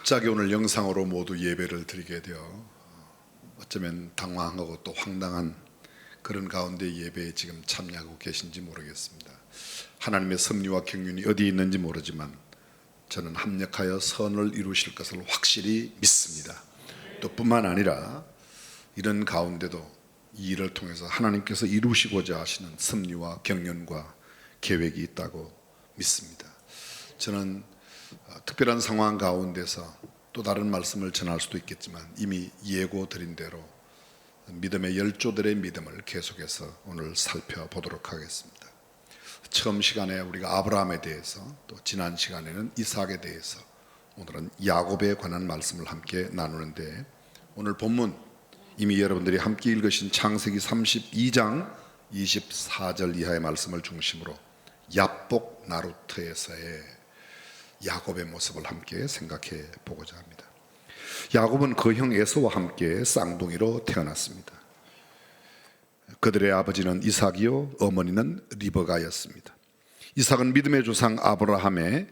갑자기 오늘 영상으로 모두 예배를 드리게 되어 어쩌면 당황하고 또 황당한 그런 가운데 예배에 지금 참여하고 계신지 모르겠습니다. 하나님의 섭리와 경륜이 어디에 있는지 모르지만 저는 합력하여 선을 이루실 것을 확실히 믿습니다. 또 뿐만 아니라 이런 가운데도 이 일을 통해서 하나님께서 이루시고자 하시는 섭리와 경륜과 계획이 있다고 믿습니다. 저는 특별한 상황 가운데서 또 다른 말씀을 전할 수도 있겠지만 이미 예고 드린 대로 믿음의 열조들의 믿음을 계속해서 오늘 살펴보도록 하겠습니다. 처음 시간에 우리가 아브라함에 대해서, 또 지난 시간에는 이삭에 대해서, 오늘은 야곱에 관한 말씀을 함께 나누는데, 오늘 본문 이미 여러분들이 함께 읽으신 창세기 32장 24절 이하의 말씀을 중심으로 야복 나루트에서의 야곱의 모습을 함께 생각해 보고자 합니다. 야곱은 그 형 에서와 함께 쌍둥이로 태어났습니다. 그들의 아버지는 이삭이요 어머니는 리브가였습니다. 이삭은 믿음의 조상 아브라함의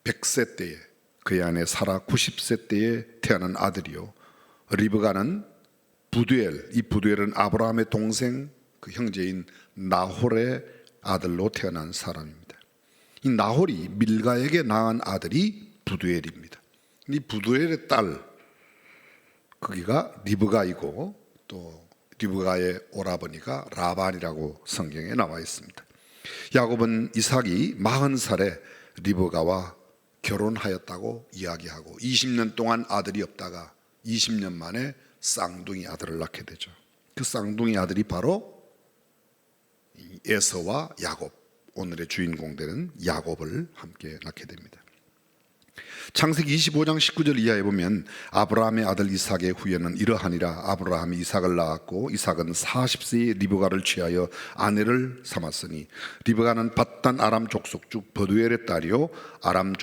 100세 때에, 그의 아내 사라 90세 때에 태어난 아들이요, 리브가는 부두엘, 이 부두엘은 아브라함의 동생 그 형제인 나홀의 아들로 태어난 사람입니다. 이 나홀이 밀가에게 낳은 아들이 부두엘입니다. 이 부두엘의 딸, 거기가 리브가이고, 또 리브가의 오라버니가 라반이라고 성경에 나와 있습니다. 야곱은 이삭이 40살에 리브가와 결혼하였다고 이야기하고 20년 동안 아들이 없다가 20년 만에 쌍둥이 아들을 낳게 되죠. 그 쌍둥이 아들이 바로 에서와 야곱, 오늘의 주인공 되는 야곱을 함께 낳게 됩니다. 창세기 25장 19절 이하에 보면 아브라함의 아들 이삭의 후예는 이러하니라. 아브라함이 이삭을 낳았고 이삭은 40세에 리브가를 취하여 아내를 삼았으니 리브가는 밧단 아람 족속 중 버두엘의 딸이요 아람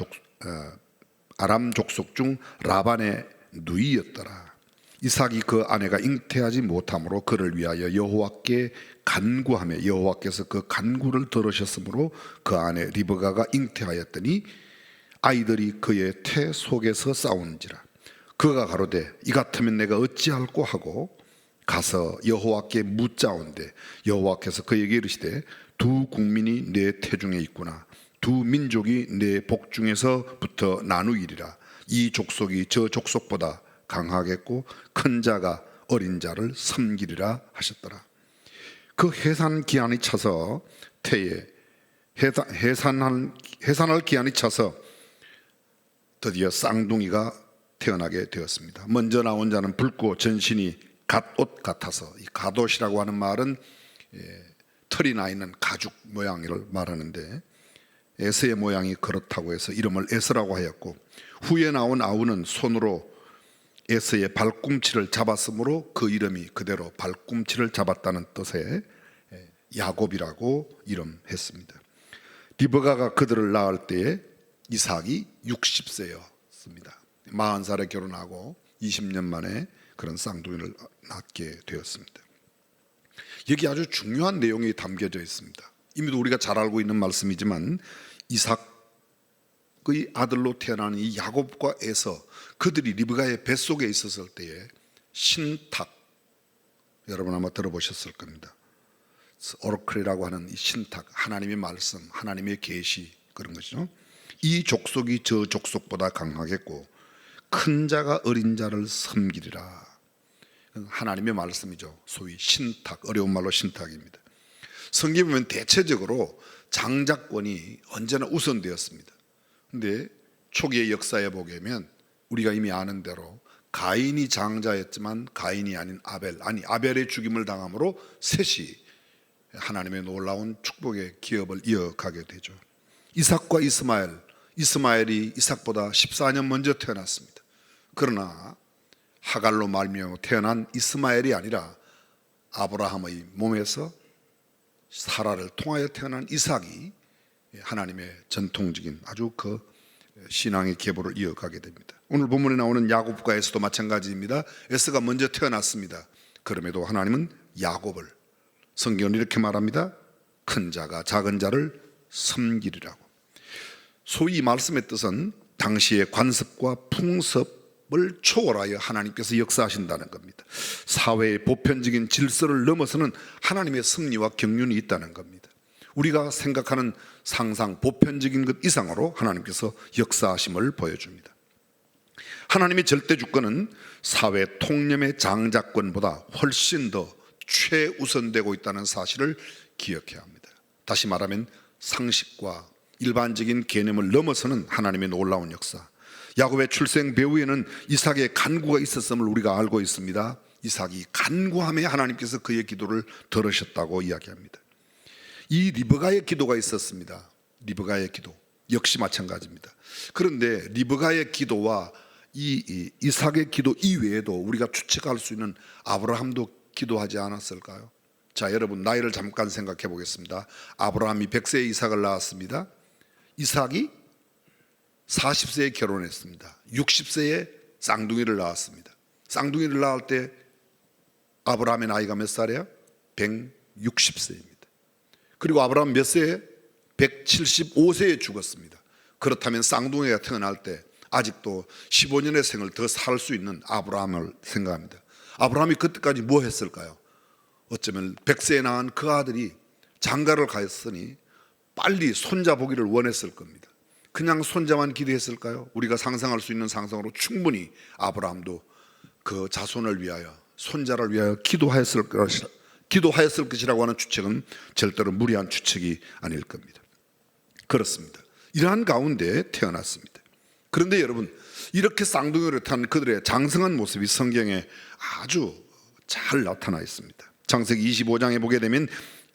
족속 중 라반의 누이였더라. 이삭이 그 아내가 잉태하지 못하므로 그를 위하여 여호와께 간구하며 여호와께서 그 간구를 들으셨으므로 그 아내 리브가가 잉태하였더니 아이들이 그의 태 속에서 싸우는지라. 그가 가로되 이 같으면 내가 어찌할꼬 하고 가서 여호와께 묻자온대 여호와께서 그에게 이르시되 두 국민이 내 태중에 있구나. 두 민족이 내 복중에서부터 나누이리라. 이 족속이 저 족속보다 강하겠고 큰 자가 어린 자를 섬기리라 하셨더라. 그 해산 기한이 차서 태에 해산할 기한이 차서 드디어 쌍둥이가 태어나게 되었습니다. 먼저 나온 자는 붉고 전신이 갓옷 같아서, 이 갓옷이라고 하는 말은 털이 나 있는 가죽 모양을 말하는데 에서의 모양이 그렇다고 해서 이름을 에서라고 하였고, 후에 나온 아우는 손으로 에서의 발꿈치를 잡았으므로 그 이름이 그대로 발꿈치를 잡았다는 뜻의 야곱이라고 이름했습니다. 리브가가 그들을 낳을 때에 이삭이 60세였습니다. 40살에 결혼하고 20년 만에 그런 쌍둥이를 낳게 되었습니다. 여기 아주 중요한 내용이 담겨져 있습니다. 이미도 우리가 잘 알고 있는 말씀이지만 이삭의 아들로 태어나는 이 야곱과 에서, 그들이 리브가의 뱃속에 있었을 때에 신탁, 여러분 아마 들어보셨을 겁니다. 오라클이라고 하는 이 신탁, 하나님의 말씀, 하나님의 계시, 그런 것이죠. 이 족속이 저 족속보다 강하겠고 큰 자가 어린 자를 섬기리라. 하나님의 말씀이죠. 소위 신탁, 어려운 말로 신탁입니다. 성경에 보면 대체적으로 장자권이 언제나 우선되었습니다. 그런데 초기의 역사에 보게 되면 우리가 이미 아는 대로 가인이 장자였지만 가인이 아닌 아벨의 죽임을 당함으로 셋이 하나님의 놀라운 축복의 기업을 이어가게 되죠. 이삭과 이스마엘이 이삭보다 14년 먼저 태어났습니다. 그러나 하갈로 말미암아 태어난 이스마엘이 아니라 아브라함의 몸에서 사라를 통하여 태어난 이삭이 하나님의 전통적인 아주 그 신앙의 계보를 이어가게 됩니다. 오늘 본문에 나오는 야곱과 에서도 마찬가지입니다. 에서가 먼저 태어났습니다. 그럼에도 하나님은 야곱을, 성경은 이렇게 말합니다. 큰 자가 작은 자를 섬기리라고. 소위 이 말씀의 뜻은 당시의 관습과 풍습을 초월하여 하나님께서 역사하신다는 겁니다. 사회의 보편적인 질서를 넘어서는 하나님의 섭리와 경륜이 있다는 겁니다. 우리가 생각하는 상상, 보편적인 것 이상으로 하나님께서 역사하심을 보여줍니다. 하나님의 절대 주권은 사회 통념의 장자권보다 훨씬 더 최우선되고 있다는 사실을 기억해야 합니다. 다시 말하면 상식과 일반적인 개념을 넘어서는 하나님의 놀라운 역사. 야곱의 출생 배후에는 이삭의 간구가 있었음을 우리가 알고 있습니다. 이삭이 간구함에 하나님께서 그의 기도를 들으셨다고 이야기합니다. 이 리브가의 기도가 있었습니다. 리브가의 기도 역시 마찬가지입니다. 그런데 리브가의 기도와 이 이삭의 기도 이외에도 우리가 추측할 수 있는 아브라함도 기도하지 않았을까요? 자, 여러분 나이를 잠깐 생각해 보겠습니다. 아브라함이 100세에 이삭을 낳았습니다. 이삭이 40세에 결혼했습니다. 60세에 쌍둥이를 낳았습니다. 쌍둥이를 낳을 때 아브라함의 나이가 몇 살이에요? 160세입니다. 그리고 아브라함 몇 세에? 175세에 죽었습니다. 그렇다면 쌍둥이가 태어날 때 아직도 15년의 생을 더 살 수 있는 아브라함을 생각합니다. 아브라함이 그때까지 뭐 했을까요? 어쩌면 100세에 낳은 그 아들이 장가를 갔으니 빨리 손자 보기를 원했을 겁니다. 그냥 손자만 기대했을까요? 우리가 상상할 수 있는 상상으로 충분히 아브라함도 그 자손을 위하여, 손자를 위하여 기도하였을 것이라고 하는 추측은 절대로 무리한 추측이 아닐 겁니다. 그렇습니다. 이러한 가운데 태어났습니다. 그런데 여러분, 이렇게 쌍둥이로 탄 그들의 장성한 모습이 성경에 아주 잘 나타나 있습니다. 창세기 25장에 보게 되면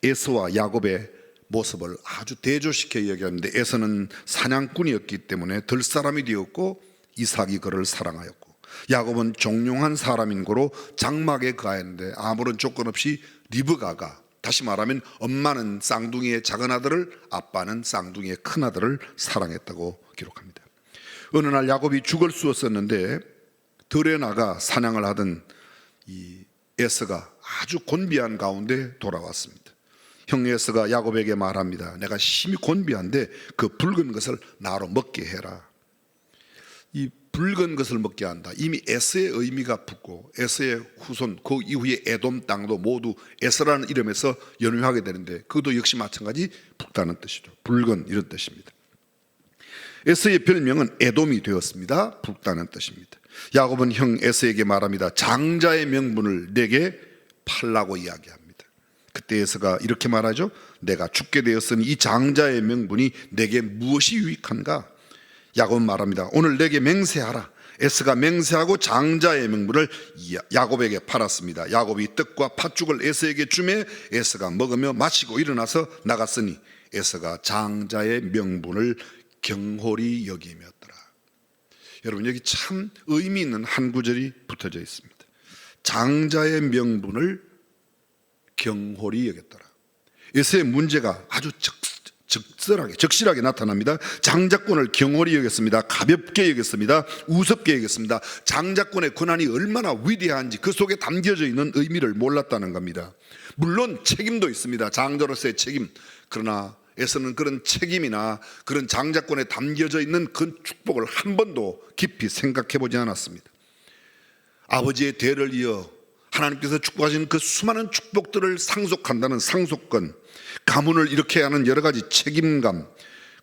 에서와 야곱의 모습을 아주 대조시켜 이야기하는데, 에서는 사냥꾼이었기 때문에 들 사람이 되었고 이삭이 그를 사랑하였고, 야곱은 종용한 사람인 고로 장막에 거하였는데 아무런 조건 없이 리브가가, 다시 말하면 엄마는 쌍둥이의 작은 아들을, 아빠는 쌍둥이의 큰 아들을 사랑했다고 기록합니다. 어느 날 야곱이 죽을 수 없었는데 들에 나가 사냥을 하던 이 에서가 아주 곤비한 가운데 돌아왔습니다. 형 에서가 야곱에게 말합니다. 내가 심히 곤비한데 그 붉은 것을 나로 먹게 해라. 이 붉은 것을 먹게 한다. 이미 에서의 의미가 붙고 에서의 후손, 그 이후에 에돔 땅도 모두 에서라는 이름에서 연유하게 되는데, 그것도 역시 마찬가지 붉다는 뜻이죠. 붉은 이런 뜻입니다. 에서의 별명은 에돔이 되었습니다. 붉다는 뜻입니다. 야곱은 형 에서에게 말합니다. 장자의 명분을 내게 팔라고 이야기합니다. 그때 에서가 이렇게 말하죠. 내가 죽게 되었으니 이 장자의 명분이 내게 무엇이 유익한가? 야곱은 말합니다. 오늘 내게 맹세하라. 에서가 맹세하고 장자의 명분을 야곱에게 팔았습니다. 야곱이 떡과 팥죽을 에서에게 주매 에서가 먹으며 마시고 일어나서 나갔으니 에서가 장자의 명분을 경홀히 여기며더라. 여러분, 여기 참 의미 있는 한 구절이 붙어져 있습니다. 장자의 명분을 경홀히 여겼더라. 에서의 문제가 아주 적실하게 나타납니다. 장자권을 경홀히 여겼습니다. 가볍게 여겼습니다. 우습게 여겼습니다. 장자권의 권한이 얼마나 위대한지 그 속에 담겨져 있는 의미를 몰랐다는 겁니다. 물론 책임도 있습니다. 장자로서의 책임. 그러나 에서는 그런 책임이나 그런 장자권에 담겨져 있는 그 축복을 한 번도 깊이 생각해 보지 않았습니다. 아버지의 대를 이어 하나님께서 축복하신 그 수많은 축복들을 상속한다는 상속권, 가문을 일으켜야 하는 여러 가지 책임감,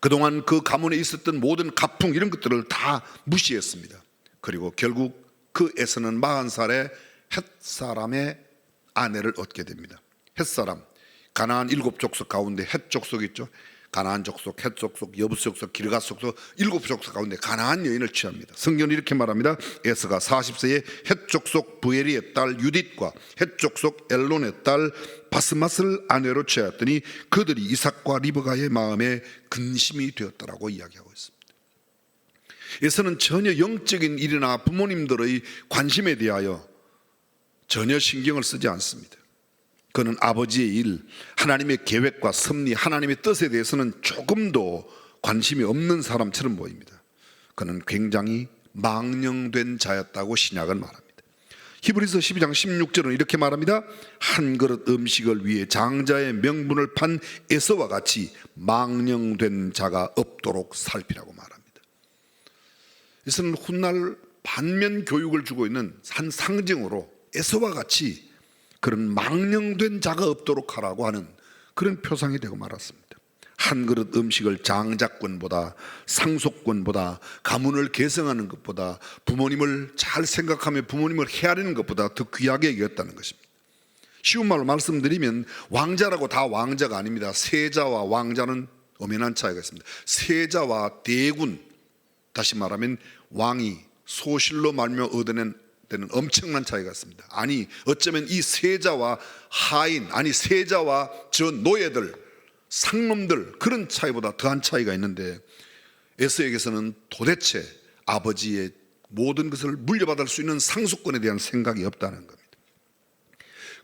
그동안 그 가문에 있었던 모든 가풍 이런 것들을 다 무시했습니다. 그리고 결국 그 에서는 40살에 헷사람의 아내를 얻게 됩니다. 헷사람, 가나안 7족속 가운데 헷 족속 있죠. 가나안 족속, 헷 족속, 여부 족속, 기르가 족속 7족속 가운데 가나안 여인을 취합니다. 성경은 이렇게 말합니다. 에서가 40세에 헷 족속 부엘리의 딸 유딧과 헷 족속 엘론의 딸 바스맛을 아내로 취하였더니 그들이 이삭과 리브가의 마음에 근심이 되었더라고 이야기하고 있습니다. 에서는 전혀 영적인 일이나 부모님들의 관심에 대하여 전혀 신경을 쓰지 않습니다. 그는 아버지의 일, 하나님의 계획과 섭리, 하나님의 뜻에 대해서는 조금도 관심이 없는 사람처럼 보입니다. 그는 굉장히 망령된 자였다고 신약은 말합니다. 히브리서 12장 16절은 이렇게 말합니다. 한 그릇 음식을 위해 장자의 명분을 판 에서와 같이 망령된 자가 없도록 살피라고 말합니다. 이것은 훗날 반면 교육을 주고 있는 한 상징으로 에서와 같이 그런 망령된 자가 없도록 하라고 하는 그런 표상이 되고 말았습니다. 한 그릇 음식을 장자권보다, 상속권보다, 가문을 계승하는 것보다, 부모님을 잘 생각하며 부모님을 헤아리는 것보다 더 귀하게 여겼다는 것입니다. 쉬운 말로 말씀드리면 왕자라고 다 왕자가 아닙니다. 세자와 왕자는 엄연한 차이가 있습니다. 세자와 대군, 다시 말하면 왕이 소실로 말며 얻어낸 때는 엄청난 차이가 있습니다. 아니 어쩌면 이 세자와 하인, 아니 세자와 저 노예들, 상놈들, 그런 차이보다 더한 차이가 있는데, 에서에게서는 도대체 아버지의 모든 것을 물려받을 수 있는 상속권에 대한 생각이 없다는 겁니다.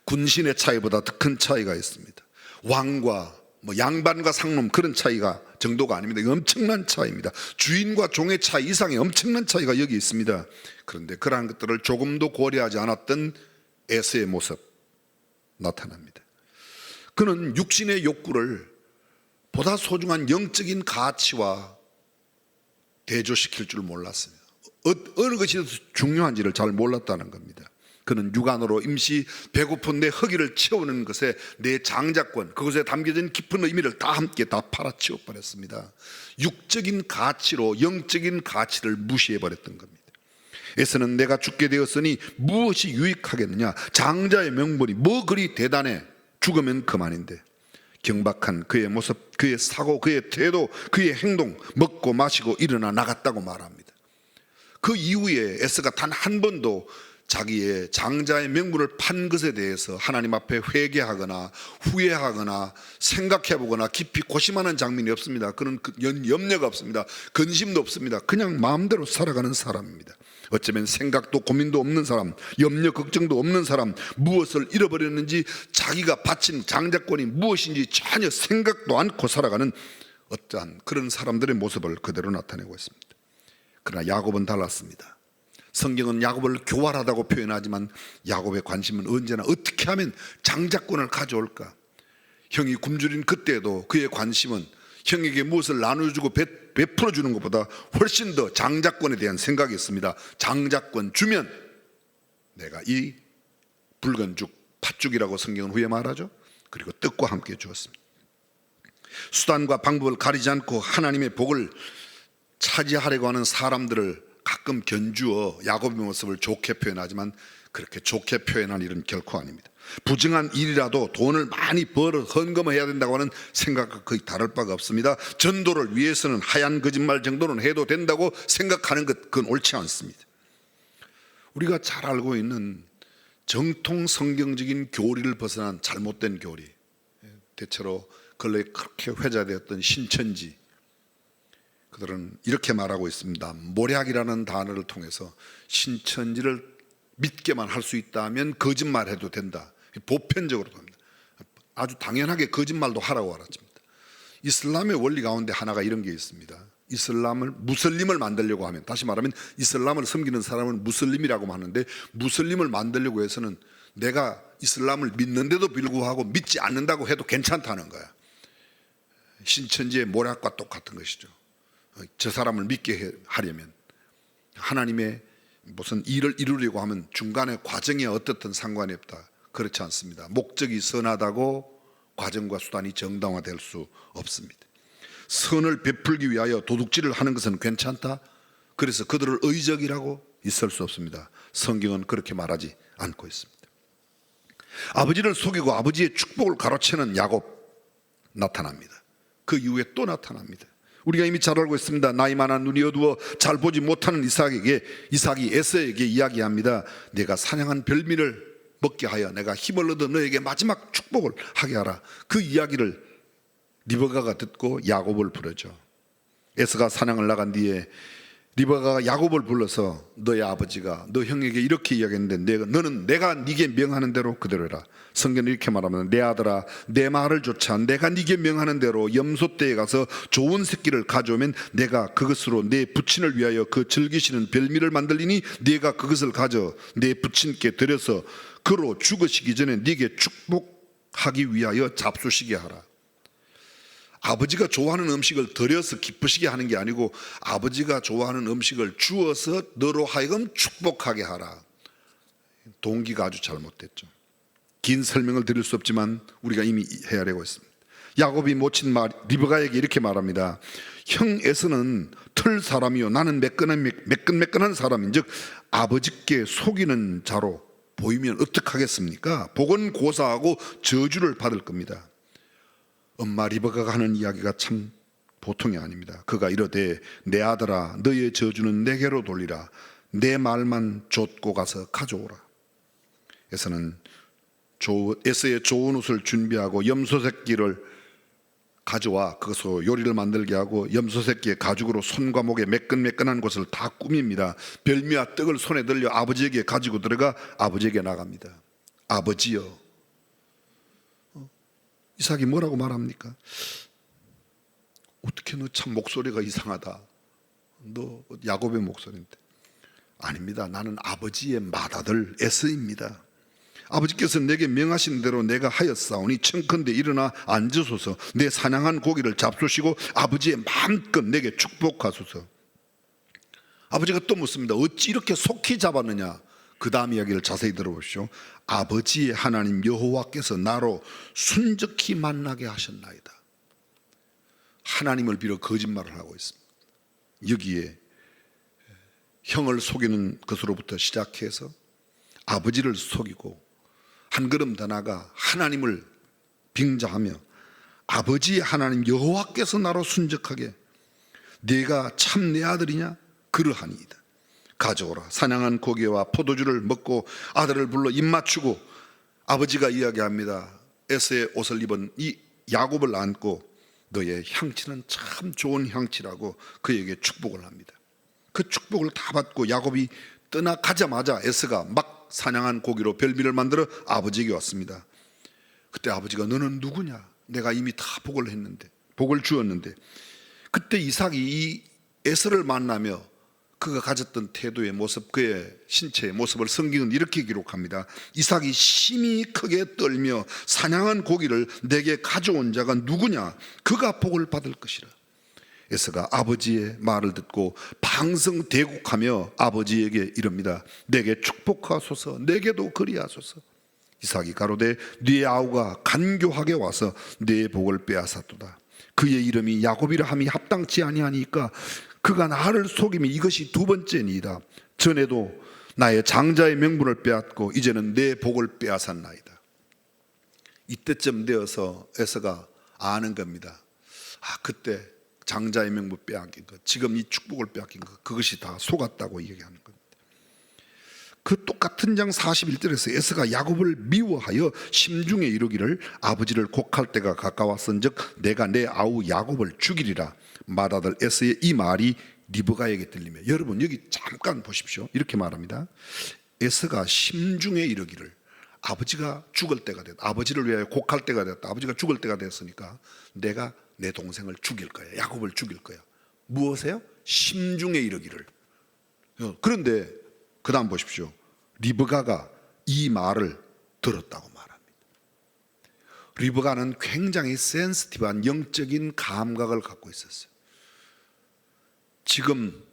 군신의 차이보다 더 큰 차이가 있습니다. 왕과 양반과 상놈, 그런 차이가 정도가 아닙니다. 엄청난 차이입니다. 주인과 종의 차이 이상의 엄청난 차이가 여기 있습니다. 그런데 그러한 것들을 조금도 고려하지 않았던 에서의 모습 나타납니다. 그는 육신의 욕구를 보다 소중한 영적인 가치와 대조시킬 줄 몰랐어요. 어느 것이 더 중요한지를 잘 몰랐다는 겁니다. 그는 육안으로 임시 배고픈 내 허기를 채우는 것에 내 장자권, 그것에 담겨진 깊은 의미를 다 함께 다 팔아치워 버렸습니다. 육적인 가치로 영적인 가치를 무시해 버렸던 겁니다. 에서는 내가 죽게 되었으니 무엇이 유익하겠느냐, 장자의 명분이 뭐 그리 대단해, 죽으면 그만인데. 경박한 그의 모습, 그의 사고, 그의 태도, 그의 행동, 먹고 마시고 일어나 나갔다고 말합니다. 그 이후에 에서가 단 한 번도 자기의 장자의 명분을 판 것에 대해서 하나님 앞에 회개하거나 후회하거나 생각해보거나 깊이 고심하는 장면이 없습니다. 그는 염려가 없습니다. 근심도 없습니다. 그냥 마음대로 살아가는 사람입니다. 어쩌면 생각도 고민도 없는 사람, 염려 걱정도 없는 사람, 무엇을 잃어버렸는지 자기가 바친 장자권이 무엇인지 전혀 생각도 않고 살아가는 어떠한 그런 사람들의 모습을 그대로 나타내고 있습니다. 그러나 야곱은 달랐습니다. 성경은 야곱을 교활하다고 표현하지만 야곱의 관심은 언제나 어떻게 하면 장자권을 가져올까. 형이 굶주린 그때도 그의 관심은 형에게 무엇을 나눠주고 베풀어주는 것보다 훨씬 더 장자권에 대한 생각이 있습니다. 장자권 주면 내가 이 붉은 죽, 팥죽이라고 성경은 후에 말하죠. 그리고 떡과 함께 주었습니다. 수단과 방법을 가리지 않고 하나님의 복을 차지하려고 하는 사람들을 가끔 견주어 야곱의 모습을 좋게 표현하지만 그렇게 좋게 표현한 일은 결코 아닙니다. 부정한 일이라도 돈을 많이 벌어 헌금해야 된다고 하는 생각과 거의 다를 바가 없습니다. 전도를 위해서는 하얀 거짓말 정도는 해도 된다고 생각하는 것, 그건 옳지 않습니다. 우리가 잘 알고 있는 정통 성경적인 교리를 벗어난 잘못된 교리, 대체로 근래에 그렇게 회자되었던 신천지, 그들은 이렇게 말하고 있습니다. 모략이라는 단어를 통해서 신천지를 믿게만 할 수 있다면 거짓말해도 된다. 보편적으로 합니다. 아주 당연하게 거짓말도 하라고 알았습니다. 이슬람의 원리 가운데 하나가 이런 게 있습니다. 무슬림을 만들려고 하면, 다시 말하면 이슬람을 섬기는 사람은 무슬림이라고 하는데, 무슬림을 만들려고 해서는 내가 이슬람을 믿는데도 불구하고 믿지 않는다고 해도 괜찮다는 거야. 신천지의 모략과 똑같은 것이죠. 저 사람을 믿게 하려면, 하나님의 무슨 일을 이루려고 하면 중간에 과정이 어떻든 상관이 없다. 그렇지 않습니다. 목적이 선하다고 과정과 수단이 정당화될 수 없습니다. 선을 베풀기 위하여 도둑질을 하는 것은 괜찮다. 그래서 그들을 의적이라고 있을 수 없습니다. 성경은 그렇게 말하지 않고 있습니다. 아버지를 속이고 아버지의 축복을 가로채는 야곱 나타납니다. 그 이후에 또 나타납니다. 우리가 이미 잘 알고 있습니다. 나이 많아 눈이 어두워 잘 보지 못하는 이삭이 에서에게 이야기합니다. 내가 사냥한 별미를 먹게 하여 내가 힘을 얻어 너에게 마지막 축복을 하게 하라. 그 이야기를 리브가가 듣고 야곱을 부르죠. 에서가 사냥을 나간 뒤에 리브가가 야곱을 불러서 너의 아버지가 너 형에게 이렇게 이야기했는데 너는 내가 네게 명하는 대로 그대로 해라. 성경은 이렇게 말하면 내 아들아 내 말을 조차 내가 네게 명하는 대로 염소떼에 가서 좋은 새끼를 가져오면 내가 그것으로 내 부친을 위하여 그 즐기시는 별미를 만들리니 네가 그것을 가져 내 부친께 드려서 그로 죽으시기 전에 네게 축복하기 위하여 잡수시게 하라. 아버지가 좋아하는 음식을 드려서 기쁘시게 하는 게 아니고 아버지가 좋아하는 음식을 주어서 너로 하여금 축복하게 하라. 동기가 아주 잘못됐죠. 긴 설명을 드릴 수 없지만 우리가 이미 헤아리고 있습니다. 야곱이 모친 리브가에게 이렇게 말합니다. 형 에서는 틀 사람이요 나는 매끈매끈한 사람인 즉 아버지께 속이는 자로 보이면 어떡하겠습니까? 복은 고사하고 저주를 받을 겁니다. 엄마 리브가가 하는 이야기가 참 보통이 아닙니다. 그가 이르되 내 아들아 너의 저주는 내게로 돌리라. 내 말만 좇고 가서 가져오라. 에서는 에서의 좋은 옷을 준비하고 염소 새끼를 가져와 그것으로 요리를 만들게 하고 염소 새끼의 가죽으로 손과 목에 매끈매끈한 곳을 다 꾸밉니다. 별미와 떡을 손에 들려 아버지에게 가지고 들어가 아버지에게 나갑니다. 아버지여. 이삭이 뭐라고 말합니까? 어떻게 너 참 목소리가 이상하다. 너 야곱의 목소리인데. 아닙니다. 나는 아버지의 맏아들 에서입니다. 아버지께서 내게 명하신 대로 내가 하였사오니 청컨대 일어나 앉으소서. 내 사냥한 고기를 잡수시고 아버지의 마음껏 내게 축복하소서. 아버지가 또 묻습니다. 어찌 이렇게 속히 잡았느냐? 그 다음 이야기를 자세히 들어보십시오. 아버지의 하나님 여호와께서 나로 순적히 만나게 하셨나이다. 하나님을 빌어 거짓말을 하고 있습니다. 여기에 형을 속이는 것으로부터 시작해서 아버지를 속이고 한 걸음 더 나아가 하나님을 빙자하며 아버지 하나님 여호와께서 나로 순적하게 네가 참 내 아들이냐? 그러하니이다. 가져오라. 사냥한 고기와 포도주를 먹고 아들을 불러 입 맞추고 아버지가 이야기합니다. 에서의 옷을 입은 이 야곱을 안고 너의 향치는 참 좋은 향치라고 그에게 축복을 합니다. 그 축복을 다 받고 야곱이 떠나가자마자 에서가 막 사냥한 고기로 별미를 만들어 아버지에게 왔습니다. 그때 아버지가 너는 누구냐? 내가 이미 다 복을 주었는데 그때 이삭이 이 에서를 만나며 그가 가졌던 태도의 모습, 그의 신체의 모습을 성경은 이렇게 기록합니다. 이삭이 심히 크게 떨며 사냥한 고기를 내게 가져온 자가 누구냐? 그가 복을 받을 것이라. 에서가 아버지의 말을 듣고 방성대국하며 아버지에게 이릅니다. 내게 축복하소서. 내게도 그리하소서. 이삭이 가로되 네 아우가 간교하게 와서 네 복을 빼앗았도다. 그의 이름이 야곱이라 함이 합당치 아니하니까 그가 나를 속임이 이것이 두 번째니이다. 전에도 나의 장자의 명분을 빼앗고 이제는 내 복을 빼앗았나이다. 이때쯤 되어서 에서가 아는 겁니다. 그때 장자의 명분 빼앗긴 것, 지금 이 축복을 빼앗긴 것, 그것이 다 속았다고 얘기하는 겁니다. 그 똑같은 장 41절에서 에서가 야곱을 미워하여 심중에 이르기를 아버지를 곡할 때가 가까웠은즉 내가 내 아우 야곱을 죽이리라. 맏아들 에서의 이 말이 리브가에게 들리며, 여러분 여기 잠깐 보십시오. 이렇게 말합니다. 에서가 심중에 이르기를, 아버지가 죽을 때가 됐다, 아버지를 위하여 곡할 때가 됐다, 아버지가 죽을 때가 됐으니까 내가 내 동생을 죽일 거야, 야곱을 죽일 거야. 무엇에요? 심중에 이르기를. 그런데 그 다음 보십시오. 리브가가 이 말을 들었다고 말합니다. 리브가는 굉장히 센시티브한 영적인 감각을 갖고 있었어요. 지금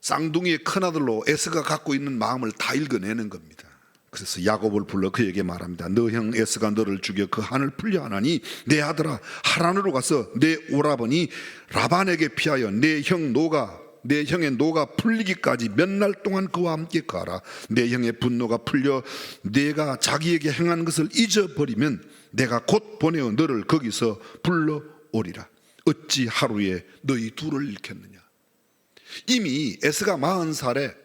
쌍둥이의 큰아들로 에서가 갖고 있는 마음을 다 읽어내는 겁니다. 그래서 야곱을 불러 그에게 말합니다. 너 형 에서가 너를 죽여 그 한을 풀려 하나니 내 아들아, 하란으로 가서 내 오라버니 라반에게 피하여 내 형의 노가 풀리기까지 몇 날 동안 그와 함께 가라. 내 형의 분노가 풀려 내가 자기에게 행한 것을 잊어버리면 내가 곧 보내어 너를 거기서 불러오리라. 어찌 하루에 너희 둘을 잃겠느냐. 이미 에서가 40살에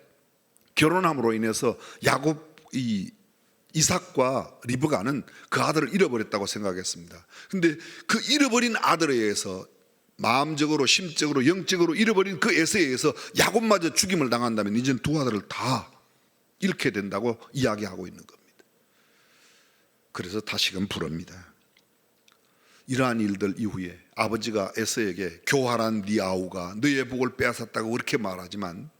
결혼함으로 인해서 이삭과 리브가는 그 아들을 잃어버렸다고 생각했습니다. 그런데 그 잃어버린 아들에 의해서 마음적으로, 심적으로, 영적으로 잃어버린 그 에서에 의해서 야곱마저 죽임을 당한다면 이제는 두 아들을 다 잃게 된다고 이야기하고 있는 겁니다. 그래서 다시금 부릅니다. 이러한 일들 이후에 아버지가 에서에게 교활한 네 아우가 너의 복을 빼앗았다고 그렇게 말하지만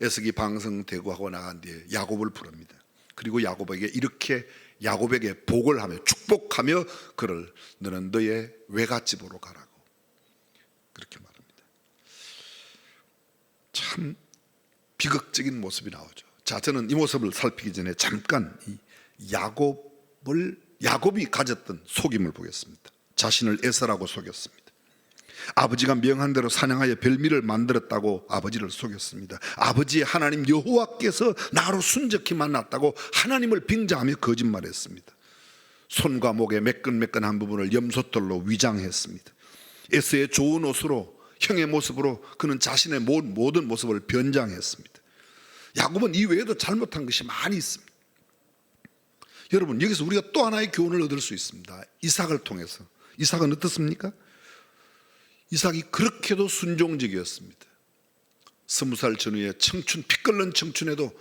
에석이 방성대구하고 나간 뒤에 야곱을 부릅니다. 그리고 야곱에게 복을 하며 축복하며 그를 너는 너의 외갓집으로 가라고, 참 비극적인 모습이 나오죠. 자, 저는 이 모습을 살피기 전에 잠깐 이 야곱이 가졌던 속임을 보겠습니다. 자신을 에서라고 속였습니다. 아버지가 명한 대로 사냥하여 별미를 만들었다고 아버지를 속였습니다. 아버지의 하나님 여호와께서 나로 순적히 만났다고 하나님을 빙자하며 거짓말했습니다. 손과 목의 매끈매끈한 부분을 염소털로 위장했습니다. 에서의 좋은 옷으로, 형의 모습으로 그는 자신의 모든 모습을 변장했습니다. 야곱은 이 외에도 잘못한 것이 많이 있습니다. 여러분, 여기서 우리가 또 하나의 교훈을 얻을 수 있습니다. 이삭을 통해서. 이삭은 어떻습니까? 이삭이 그렇게도 순종적이었습니다. 20살 전후에 청춘, 피 끓는 청춘에도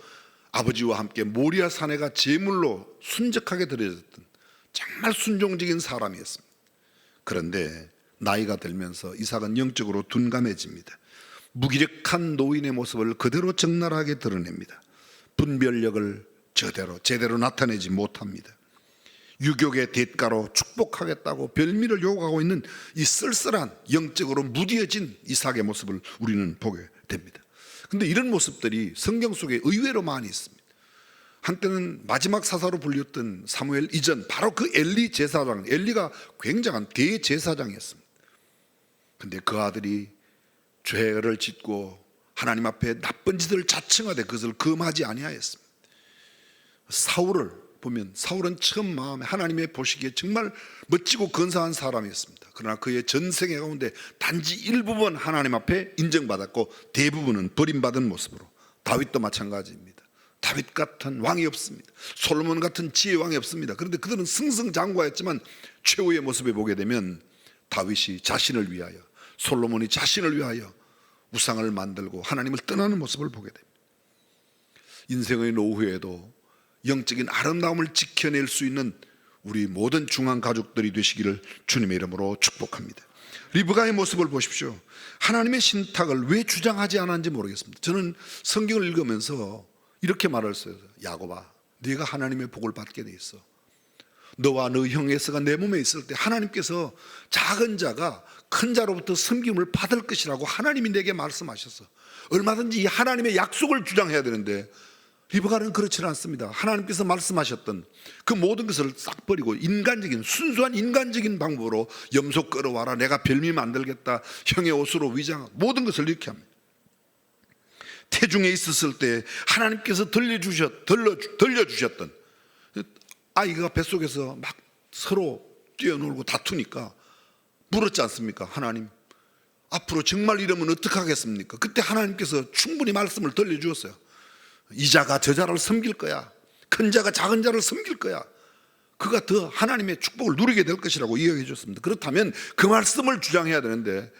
아버지와 함께 모리아 산에가 제물로 순적하게 드려졌던 정말 순종적인 사람이었습니다. 그런데 나이가 들면서 이삭은 영적으로 둔감해집니다. 무기력한 노인의 모습을 그대로 적나라하게 드러냅니다. 분별력을 제대로 나타내지 못합니다. 유격의 대가로 축복하겠다고 별미를 요구하고 있는 이 쓸쓸한 영적으로 무뎌진 이삭의 모습을 우리는 보게 됩니다. 그런데 이런 모습들이 성경 속에 의외로 많이 있습니다. 한때는 마지막 사사로 불렸던 사무엘 이전, 바로 그 엘리 제사장, 엘리가 굉장한 대제사장이었습니다. 그런데 그 아들이 죄를 짓고 하나님 앞에 나쁜 짓을 자청하되 그것을 금하지 아니하였습니다. 사울을 보면 사울은 처음 마음에 하나님의 보시기에 정말 멋지고 근사한 사람이었습니다. 그러나 그의 전생애 가운데 단지 일부분 하나님 앞에 인정받았고 대부분은 버림받은 모습으로. 다윗도 마찬가지입니다. 다윗 같은 왕이 없습니다. 솔로몬 같은 지혜 왕이 없습니다. 그런데 그들은 승승장구하였지만 최후의 모습을 보게 되면 다윗이 자신을 위하여, 솔로몬이 자신을 위하여 우상을 만들고 하나님을 떠나는 모습을 보게 됩니다. 인생의 노후에도 영적인 아름다움을 지켜낼 수 있는 우리 모든 중앙 가족들이 되시기를 주님의 이름으로 축복합니다. 리브가의 모습을 보십시오. 하나님의 신탁을 왜 주장하지 않았는지 모르겠습니다. 저는 성경을 읽으면서 이렇게 말했어요. 야곱아, 네가 하나님의 복을 받게 돼 있어. 너와 너 형 에서가 내 몸에 있을 때 하나님께서 작은 자가 큰 자로부터 섬김을 받을 것이라고 하나님이 내게 말씀하셨어. 얼마든지 이 하나님의 약속을 주장해야 되는데 리브가는 그렇지는 않습니다. 하나님께서 말씀하셨던 그 모든 것을 싹 버리고 순수한 인간적인 방법으로 염소 끌어와라, 내가 별미 만들겠다, 형의 옷으로 위장, 모든 것을 이렇게 합니다. 태중에 있었을 때 하나님께서 들려주셨던 아이가 뱃속에서 막 서로 뛰어놀고 다투니까 물었지 않습니까? 하나님, 앞으로 정말 이러면 어떡하겠습니까? 그때 하나님께서 충분히 말씀을 들려주었어요. 이 자가 저 자를 섬길 거야. 큰 자가 작은 자를 섬길 거야. 그가 더 하나님의 축복을 누리게 될 것이라고 이야기해 줬습니다. 그렇다면 그 말씀을 주장해야 되는데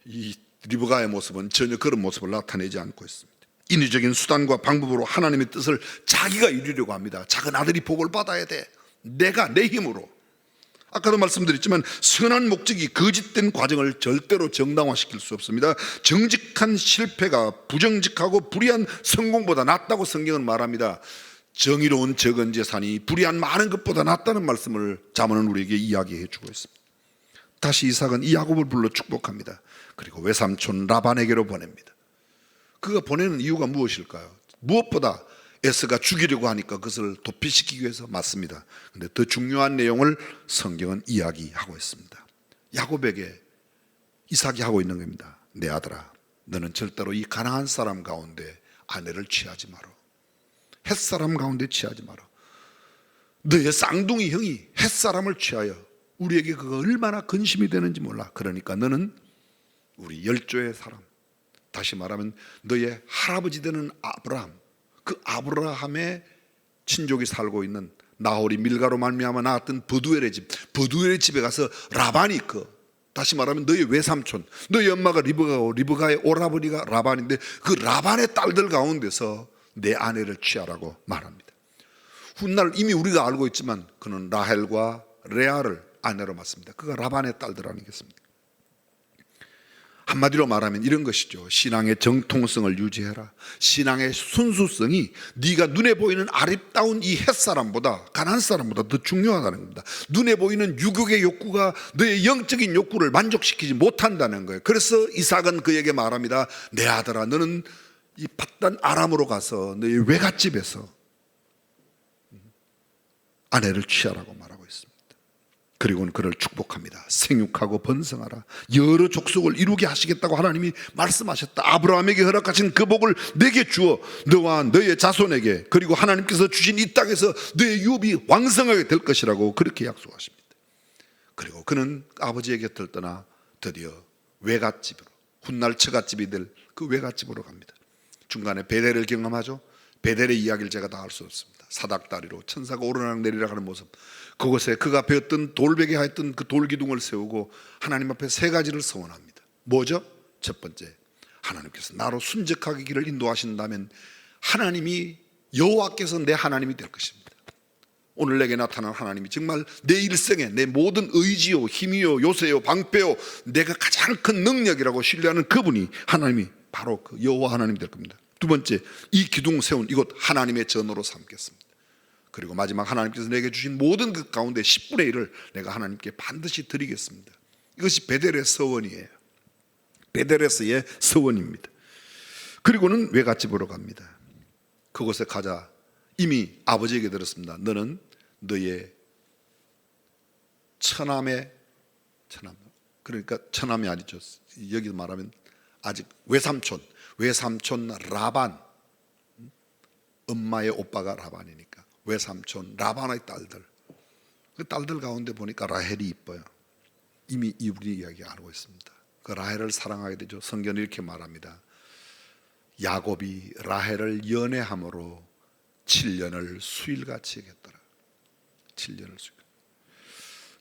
이 리브가의 모습은 전혀 그런 모습을 나타내지 않고 있습니다. 인위적인 수단과 방법으로 하나님의 뜻을 자기가 이루려고 합니다. 작은 아들이 복을 받아야 돼. 내가 내 힘으로. 아까도 말씀드렸지만 선한 목적이 거짓된 과정을 절대로 정당화시킬 수 없습니다. 정직한 실패가 부정직하고 불의한 성공보다 낫다고 성경은 말합니다. 정의로운 적은 재산이 불의한 많은 것보다 낫다는 말씀을 잠언은 우리에게 이야기해 주고 있습니다. 다시 이삭은 이 야곱을 불러 축복합니다. 그리고 외삼촌 라반에게로 보냅니다. 그가 보내는 이유가 무엇일까요? 무엇보다 에서가 죽이려고 하니까 그것을 도피시키기 위해서 맞습니다. 그런데 더 중요한 내용을 성경은 이야기하고 있습니다. 야곱에게 이삭이 하고 있는 겁니다. 내 아들아, 너는 절대로 이 가나안 사람 가운데 아내를 취하지 마라. 햇사람 가운데 취하지 마라. 너의 쌍둥이 형이 햇사람을 취하여 우리에게 그가 얼마나 근심이 되는지 몰라. 그러니까 너는 우리 열조의 사람, 다시 말하면 너의 할아버지 되는 아브라함, 그 아브라함의 친족이 살고 있는 나홀이 밀가로 말미암아 낳았던 버두엘의 집에 가서 라반이 다시 말하면 너의 외삼촌, 너의 엄마가 리브가고 리브가의 오라버니가 라반인데 그 라반의 딸들 가운데서 내 아내를 취하라고 말합니다. 훗날 이미 우리가 알고 있지만 그는 라헬과 레아를 아내로 맞습니다. 그가 라반의 딸들 아니겠습니까? 한마디로 말하면 이런 것이죠. 신앙의 정통성을 유지해라. 신앙의 순수성이 네가 눈에 보이는 아름다운 이 햇사람보다, 가난한 사람보다 더 중요하다는 겁니다. 눈에 보이는 유격의 욕구가 너의 영적인 욕구를 만족시키지 못한다는 거예요. 그래서 이삭은 그에게 말합니다. 내 아들아, 너는 이 밧단 아람으로 가서 너의 외갓집에서 아내를 취하라고 말하고 있습니다. 그리고는 그를 축복합니다. 생육하고 번성하라. 여러 족속을 이루게 하시겠다고 하나님이 말씀하셨다. 아브라함에게 허락하신 그 복을 내게 주어 너와 너의 자손에게, 그리고 하나님께서 주신 이 땅에서 너의 유업이 왕성하게 될 것이라고 그렇게 약속하십니다. 그리고 그는 아버지의 곁을 떠나 드디어 외갓집으로, 훗날 처갓집이 될 그 외갓집으로 갑니다. 중간에 베델을 경험하죠. 베델의 이야기를 제가 다 할 수 없습니다. 사닥다리로 천사가 오르락 내리락 하는 모습, 그곳에 그가 배웠던 돌베개 하였던 그 돌기둥을 세우고 하나님 앞에 세 가지를 서원합니다. 뭐죠? 첫 번째, 하나님께서 나로 순적하게 길을 인도하신다면 하나님이, 여호와께서 내 하나님이 될 것입니다. 오늘 내게 나타난 하나님이 정말 내 일생에 내 모든 의지요, 힘이요, 요새요, 방패요, 내가 가장 큰 능력이라고 신뢰하는 그분이, 하나님이 바로 그 여호와 하나님이 될 겁니다. 두 번째, 이 기둥 세운 이곳 하나님의 전으로 삼겠습니다. 그리고 마지막, 하나님께서 내게 주신 모든 그 가운데 10분의 1을 내가 하나님께 반드시 드리겠습니다. 이것이 베델의 서원이에요. 베델에서의 서원입니다. 그리고는 외갓집으로 갑니다. 그곳에 가자 이미 아버지에게 들었습니다. 너는 너의 처남의, 그러니까 처남이 아니죠. 여기 말하면 아직 외삼촌 라반, 엄마의 오빠가 라반이니까 외삼촌 라반의 딸들, 그 딸들 가운데 보니까 라헬이 이뻐요. 이미 우리 이야기 알고 있습니다. 그 라헬을 사랑하게 되죠. 성경은 이렇게 말합니다. 야곱이 라헬을 연애함으로 7년을 수일같이 했더라. 7년을 수일.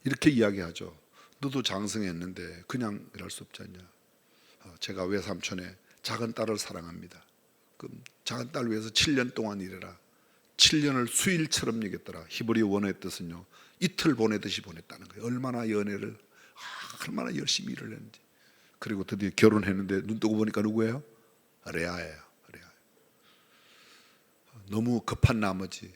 이렇게 이야기하죠. 너도 장성했는데 그냥 이럴 수 없지 않냐. 제가 외삼촌의 작은 딸을 사랑합니다. 그 작은 딸 위해서 7년 동안 일해라. 7년을 수일처럼 여겼더라. 히브리 원어의 뜻은요, 이틀 보내듯이 보냈다는 거예요. 얼마나 연애를, 얼마나 열심히 일을 했는지. 그리고 드디어 결혼했는데 눈 뜨고 보니까 누구예요? 레아예요. 레아. 너무 급한 나머지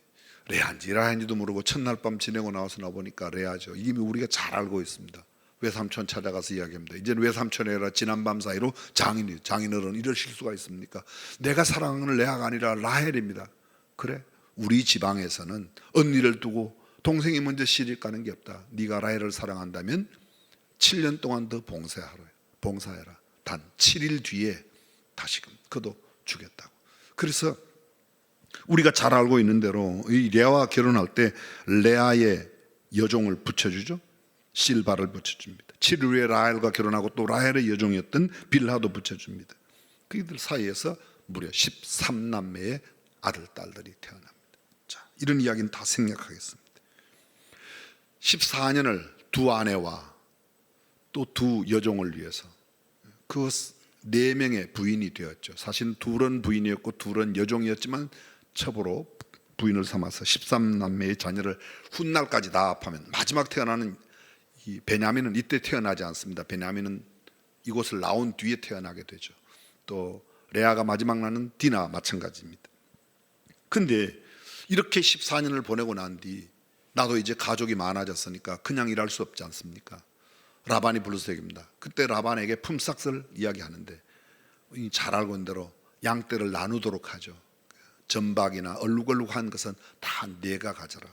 레아인지 라헬인지도 모르고 첫날 밤 지내고 나와서 나보니까 레아죠. 이미 우리가 잘 알고 있습니다. 외삼촌 찾아가서 이야기합니다. 이제는 외삼촌이 아니라 지난밤 사이로 장인이에요. 장인어른 이러실 수가 있습니까? 내가 사랑하는 레아가 아니라 라헬입니다. 그래? 우리 지방에서는 언니를 두고 동생이 먼저 시집 가는 게 없다. 네가 라헬을 사랑한다면 7년 동안 더 봉사해라. 단 7일 뒤에 다시금 그도 주겠다고. 그래서 우리가 잘 알고 있는 대로 이 레아와 결혼할 때 레아의 여종을 붙여주죠. 실바를 붙여줍니다. 7일 후에 라헬과 결혼하고 또 라헬의 여종이었던 빌하도 붙여줍니다. 그들 사이에서 무려 13남매의 아들, 딸들이 태어납니다. 자, 이런 이야기는 다 생략하겠습니다. 14년을 두 아내와 또 두 여종을 위해서 그 4명의 부인이 되었죠. 사실 둘은 부인이었고 둘은 여종이었지만 첩으로 부인을 삼아서 13남매의 자녀를 훗날까지 다 합하면 마지막 태어나는 이 베냐민은 이때 태어나지 않습니다. 베냐민은 이곳을 나온 뒤에 태어나게 되죠. 또 레아가 마지막 나는 디나 마찬가지입니다. 근데 이렇게 14년을 보내고 난 뒤 나도 이제 가족이 많아졌으니까 그냥 일할 수 없지 않습니까? 라반이 불러서 얘기합니다. 그때 라반에게 품삯을 이야기하는데 잘 알고 있는 대로 양떼를 나누도록 하죠. 전박이나 얼룩얼룩한 것은 다 네가 가져라.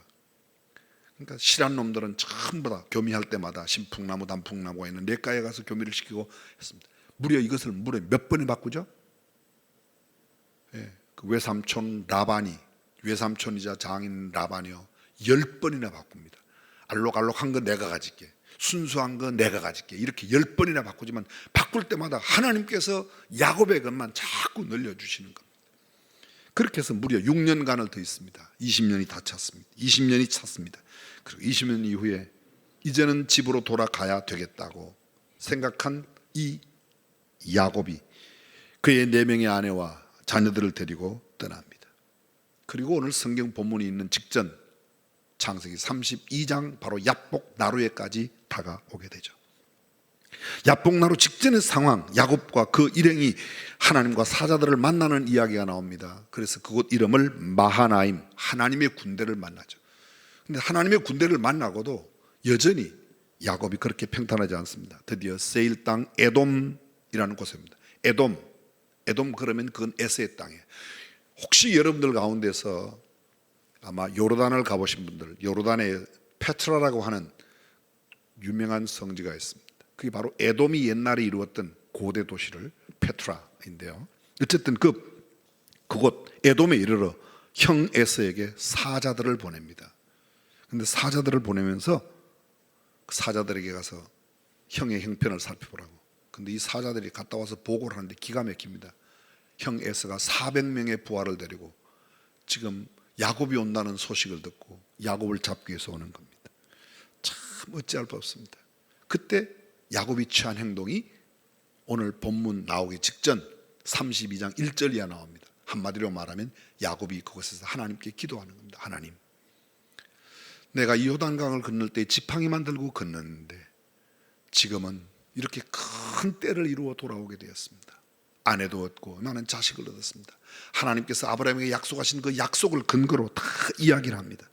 그러니까 실한 놈들은 전부 다 교미할 때마다 신풍나무 단풍나무가 있는 냇가에 가서 교미를 시키고 했습니다. 무려 이것을 몇 번에 바꾸죠? 예, 그 외삼촌 라반이, 외삼촌이자 장인 라반이요 10번이나 바꿉니다. 알록알록한 거 내가 가질게, 순수한 거 내가 가질게, 이렇게 10번이나 바꾸지만 바꿀 때마다 하나님께서 야곱의 것만 자꾸 늘려주시는 겁니다. 그렇게 해서 무려 6년간을 더 있습니다. 20년이 다 찼습니다. 20년이 찼습니다. 그리고 20년 이후에 이제는 집으로 돌아가야 되겠다고 생각한 이 야곱이 그의 4명의 아내와 자녀들을 데리고 떠납니다. 그리고 오늘 성경 본문이 있는 직전 창세기 32장 바로 야복 나루에까지 다가오게 되죠. 야복나루 직전의 상황, 야곱과 그 일행이 하나님과 사자들을 만나는 이야기가 나옵니다. 그래서 그곳 이름을 마하나임, 하나님의 군대를 만나죠. 근데 하나님의 군대를 만나고도 여전히 야곱이 그렇게 평탄하지 않습니다. 드디어 세일 땅 에돔이라는 곳입니다. 에돔 그러면 그건 에서의 땅이에요. 혹시 여러분들 가운데서 아마 요르단을 가보신 분들, 요르단에 페트라라고 하는 유명한 성지가 있습니다. 그게 바로 에돔이 옛날에 이루었던 고대 도시를 페트라인데요. 어쨌든 그곳 에돔에 이르러 형 에서에게 사자들을 보냅니다. 근데 사자들을 보내면서 그 사자들에게 가서 형의 형편을 살펴보라고. 근데 이 사자들이 갔다 와서 보고를 하는데 기가 막힙니다. 형 에서가 400명의 부하를 데리고 지금 야곱이 온다는 소식을 듣고 야곱을 잡기 위해서 오는 겁니다. 참 어찌할 바 없습니다. 그때 야곱이 취한 행동이 오늘 본문 나오기 직전 32장 1절 이하 나옵니다. 한마디로 말하면 야곱이 그곳에서 하나님께 기도하는 겁니다. 하나님, 내가 이 요단강을 건널 때 지팡이만 들고 건넜는데 지금은 이렇게 큰 때를 이루어 돌아오게 되었습니다. 아내도 얻고 나는 자식을 얻었습니다. 하나님께서 아브라함에게 약속하신 그 약속을 근거로 다 이야기를 합니다.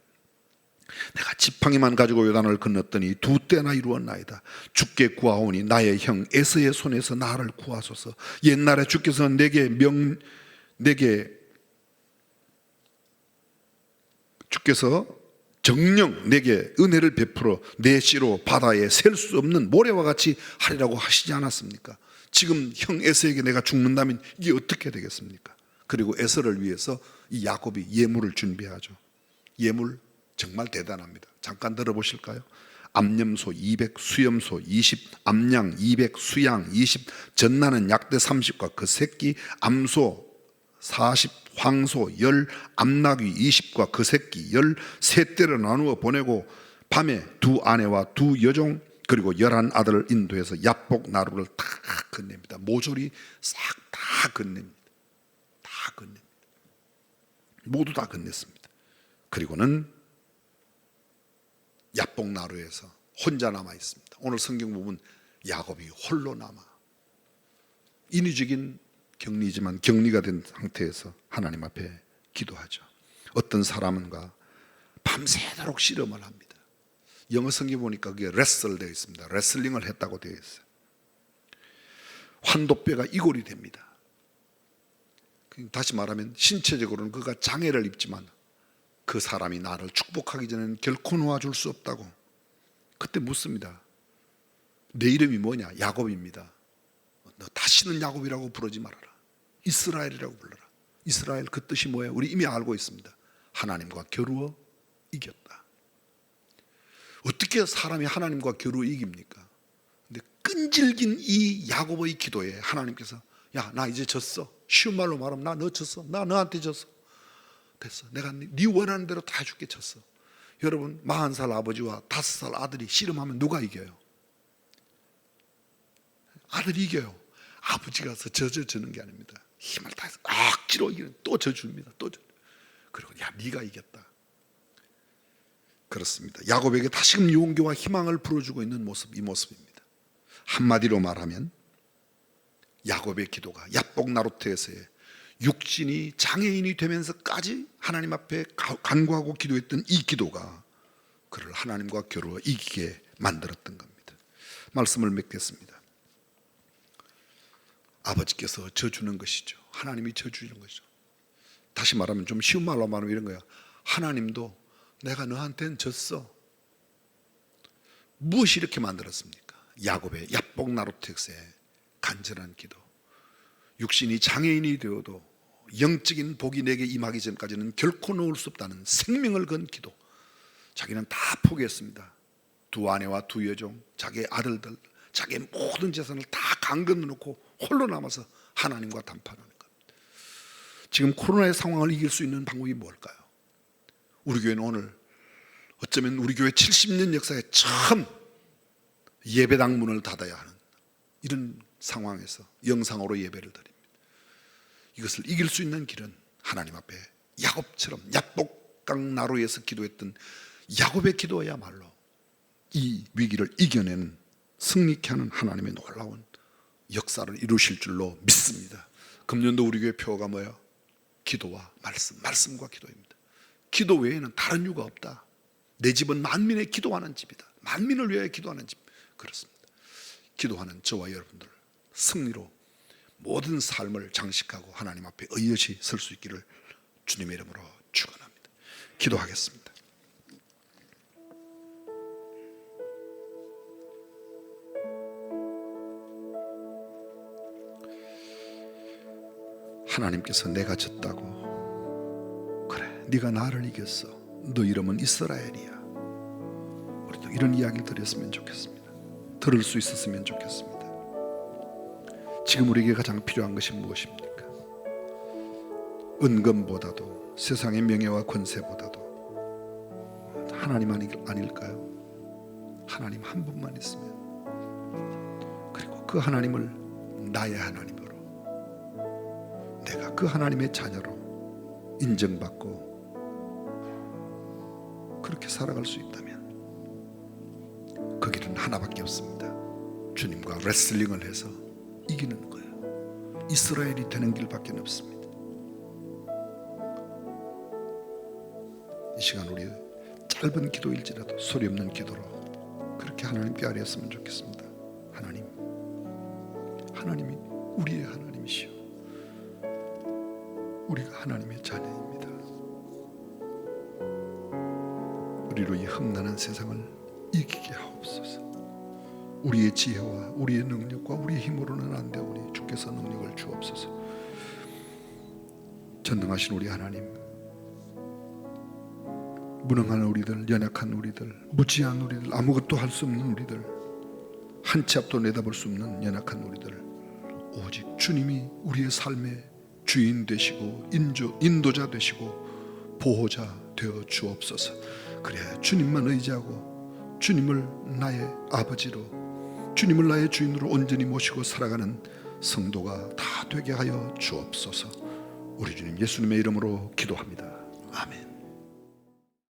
내가 지팡이만 가지고 요단을 건넜더니 2때나 이루었나이다. 주께 구하오니 나의 형 에서의 손에서 나를 구하소서. 옛날에 주께서 주께서 정녕 내게 은혜를 베풀어 내 씨로 바다에 셀 수 없는 모래와 같이 하리라고 하시지 않았습니까? 지금 형 에서에게 내가 죽는다면 이게 어떻게 되겠습니까? 그리고 에서를 위해서 이 야곱이 예물을 준비하죠. 예물 정말 대단합니다. 잠깐 들어보실까요? 암염소 200, 수염소 20, 암양 200, 수양 20, 전나는 약대 30과 그 새끼, 암소 40, 황소 10, 암나귀 20과 그 새끼 10, 세 떼를 나누어 보내고 밤에 2 아내와 2 여종 그리고 11 아들을 인도해서 야복 나루를 다 건넵니다. 모조리 싹 다 건넵니다. 다 건넵니다. 모두 다 건넸습니다. 그리고는 야복 나루에서 혼자 남아 있습니다. 오늘 성경 보면 야곱이 홀로 남아 인위적인 격리지만 격리가 된 상태에서 하나님 앞에 기도하죠. 어떤 사람은가 밤새도록 씨름을 합니다. 영어 성경 보니까 그게 레슬 되어 있습니다. 레슬링을 했다고 되어 있어요. 환도뼈가 이골이 됩니다. 다시 말하면 신체적으로는 그가 장애를 입지만 그 사람이 나를 축복하기 전에는 결코 놓아줄 수 없다고. 그때 묻습니다. 내 이름이 뭐냐? 야곱입니다. 너 다시는 야곱이라고 부르지 말아라. 이스라엘이라고 불러라. 이스라엘 그 뜻이 뭐예요? 우리 이미 알고 있습니다. 하나님과 겨루어 이겼다. 어떻게 사람이 하나님과 겨루어 이깁니까? 근데 끈질긴 이 야곱의 기도에 하나님께서 야, 나 이제 졌어. 쉬운 말로 말하면 나 너 졌어. 나 너한테 졌어. 됐어. 내가 네 원하는 대로 다 해줄게. 졌어. 여러분 40살 아버지와 5살 아들이 씨름하면 누가 이겨요? 아들이 이겨요. 아버지가 가서 져주는 게 아닙니다. 힘을 다해서 억지로 이기는 또 져줍니다. 또 져. 그리고 야 네가 이겼다. 그렇습니다. 야곱에게 다시금 용기와 희망을 불어주고 있는 모습, 이 모습입니다. 한마디로 말하면 야곱의 기도가 야복 나루트에서의 육신이 장애인이 되면서까지 하나님 앞에 간구하고 기도했던 이 기도가 그를 하나님과 겨루어 이기게 만들었던 겁니다. 말씀을 맺겠습니다. 아버지께서 져주는 것이죠. 하나님이 져주는 것이죠. 다시 말하면 좀 쉬운 말로 말하면 이런 거야. 하나님도 내가 너한테는 졌어. 무엇이 이렇게 만들었습니까? 야곱의 야복 나루트엑스의 간절한 기도. 육신이 장애인이 되어도 영적인 복이 내게 임하기 전까지는 결코 놓을 수 없다는 생명을 건 기도. 자기는 다 포기했습니다. 2 아내와 2 여종, 자기의 아들들, 자기의 모든 재산을 다 강건해 놓고 홀로 남아서 하나님과 담판하는 것. 지금 코로나의 상황을 이길 수 있는 방법이 뭘까요? 우리 교회는 오늘 어쩌면 우리 교회 70년 역사에 처음 예배당 문을 닫아야 하는 이런 상황에서 영상으로 예배를 드립니다. 이것을 이길 수 있는 길은 하나님 앞에 야곱처럼 야복강 나루에서 기도했던 야곱의 기도야말로 이 위기를 이겨내는 승리케 하는 하나님의 놀라운 역사를 이루실 줄로 믿습니다. 금년도 우리 교회 표어가 뭐예요? 기도와 말씀, 말씀과 기도입니다. 기도 외에는 다른 이유가 없다. 내 집은 만민의 기도하는 집이다. 만민을 위하여 기도하는 집. 그렇습니다. 기도하는 저와 여러분들 승리로 모든 삶을 장식하고 하나님 앞에 의젓이 설 수 있기를 주님의 이름으로 축원합니다. 기도하겠습니다. 하나님께서 내가 졌다고, 그래 네가 나를 이겼어, 너 이름은 이스라엘이야, 우리도 이런 이야기를 드렸으면 좋겠습니다. 들을 수 있었으면 좋겠습니다. 지금 우리에게 가장 필요한 것이 무엇입니까? 은금보다도 세상의 명예와 권세보다도 하나님 아닐까요? 하나님 한 분만 있으면, 그리고 그 하나님을 나의 하나님으로, 내가 그 하나님의 자녀로 인정받고 그렇게 살아갈 수 있다면 그 길은 하나밖에 없습니다. 주님과 레슬링을 해서 이기는 거예요. 이스라엘이 되는 길밖에 없습니다. 이 시간 우리 짧은 기도일지라도 소리 없는 기도로 그렇게 하나님께 아뢰었으면 좋겠습니다. 하나님이 우리의 하나님이시오. 우리가 하나님의 자녀입니다. 우리로 이 험난한 세상을 이기게 하옵소서. 우리의 지혜와 우리의 능력과 우리의 힘으로는 안 되오니 주께서 능력을 주옵소서. 전능하신 우리 하나님, 무능한 우리들, 연약한 우리들, 무지한 우리들, 아무것도 할 수 없는 우리들, 한 치 앞도 내다볼 수 없는 연약한 우리들, 오직 주님이 우리의 삶의 주인 되시고 인도자 되시고 보호자 되어 주옵소서. 그래 주님만 의지하고 주님을 나의 아버지로, 주님을 나의 주인으로 온전히 모시고 살아가는 성도가 다 되게 하여 주옵소서. 우리 주님 예수님의 이름으로 기도합니다. 아멘.